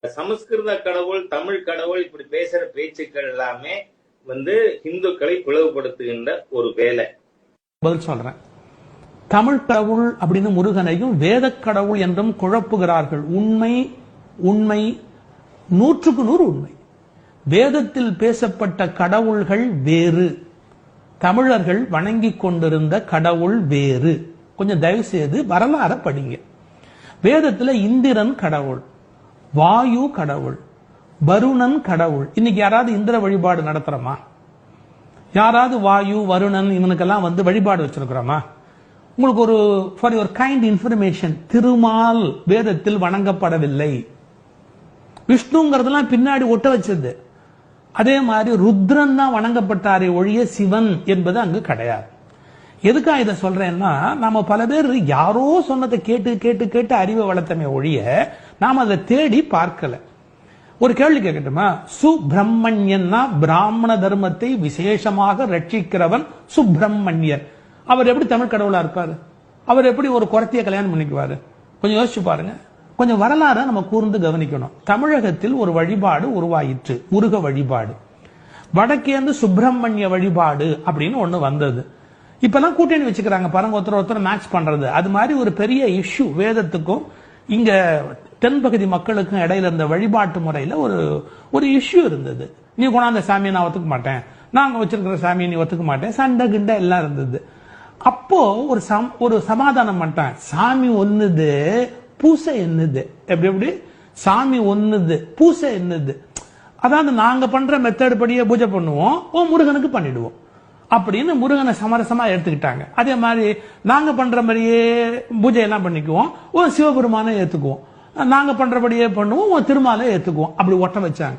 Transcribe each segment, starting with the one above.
சமஸ்கிருத கடவுள், தமிழ் கடவுள் இப்படி பேசுற பேச்சுக்கள் எல்லாமே இந்துக்களை பிளவுபடுத்துகின்ற ஒரு வேலை. பதில் சொல்றேன். தமிழ் கடவுள் அப்படின்னு முருகனையும் வேத கடவுள் என்றும் குழப்புகிறார்கள். உண்மை உண்மை 100க்கு 100 உண்மை. வேதத்தில் பேசப்பட்ட கடவுள்கள் வேறு, தமிழர்கள் வணங்கிக் கொண்டிருந்த கடவுள் வேறு. கொஞ்சம் தயவு செய்து வரலாறு படிங்க. வேதத்துல இந்திரன் கடவுள், வாயு கடவுள், வருணன் கடவுள். இன்னைக்கு யாராவது இந்திர வழிபாடு நடத்துறோமா? யாராவது வாயு வருணன் இவனுக்கெல்லாம் வழிபாடு வச்சிருக்கிறோமா? உங்களுக்கு ஒரு for your kind information, Thirumal வேதத்தில் வணங்கப்படவில்லை. விஷ்ணுங்கிறதெல்லாம் பின்னாடி ஒட்ட வச்சது. அதே மாதிரி ருத்ரன் தான் வணங்கப்பட்டாரே ஒழிய சிவன் என்பது அங்கு கிடையாது. எதுக்காக இதை சொல்றேன்னா, நாம பல பேர் யாரோ சொன்னதை கேட்டு கேட்டு கேட்டு அறிவை வளர்த்தமே ஒழிய நாம அதை தேடி பார்க்கல. ஒரு கேள்வி கேட்கட்டுமா? சுப்பிரமணியன்னா பிராமண தர்மத்தை விசேஷமாக ரட்சிக்கிறவன் சுப்பிரமணியன். அவர் எப்படி தமிழ் கடவுளா இருப்பாரு? அவர் எப்படி ஒரு குறத்திய கல்யாணம் பண்ணிக்குவாரு? கொஞ்சம் யோசிச்சு பாருங்க. கொஞ்சம் வரலாறு நம்ம கூர்ந்து கவனிக்கணும். தமிழகத்தில் ஒரு வழிபாடு உருவாயிற்று, முருக வழிபாடு. வடக்கேந்து சுப்பிரமணிய வழிபாடு அப்படின்னு ஒண்ணு வந்தது. இப்பெல்லாம் கூட்டணி வச்சுக்கிறாங்க பாருங்க, ஒருத்தர் மேட்ச் பண்றது. அது மாதிரி ஒரு பெரிய இஷ்யூ வேதத்துக்கும் இங்க தென்பகுதி மக்களுக்கும் இடையில இருந்த வழிபாட்டு முறையில ஒரு இஷ்யூ இருந்தது. நீ கொண்டாந்த சாமியை நான் ஒத்துக்க மாட்டேன், நாங்க வச்சிருக்கிற சாமியை நீ ஒத்துக்க மாட்டேன், சண்டை கிண்டை எல்லாம் இருந்தது. அப்போ ஒரு சமாதானம் பண்ணிட்டான். சாமி ஒண்ணுது, பூசை என்னது? எப்படி சாமி ஒண்ணுது, பூசை என்னது? அதாவது நாங்க பண்ற மெத்தட் படியே பூஜை பண்ணுவோம், முருகனுக்கு பண்ணிடுவோம் அப்படின்னு முருகனை சமரசமா எடுத்துக்கிட்டாங்க. அதே மாதிரி நாங்க பண்ற மாதிரியே பூஜை எல்லாம் பண்ணிக்குவோம், சிவபெருமானை ஏத்துக்குவோம். நாங்க பண்றபடியே பண்ணுவோம், திருமாலை ஏத்துக்குவோம். அப்படி ஒட்ட வச்சாங்க.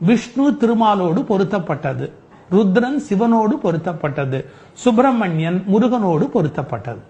விஷ்ணு திருமாலோடு பொருத்தப்பட்டது, ருத்ரன் சிவனோடு பொருத்தப்பட்டது, சுப்பிரமணியன் முருகனோடு பொருத்தப்பட்டது.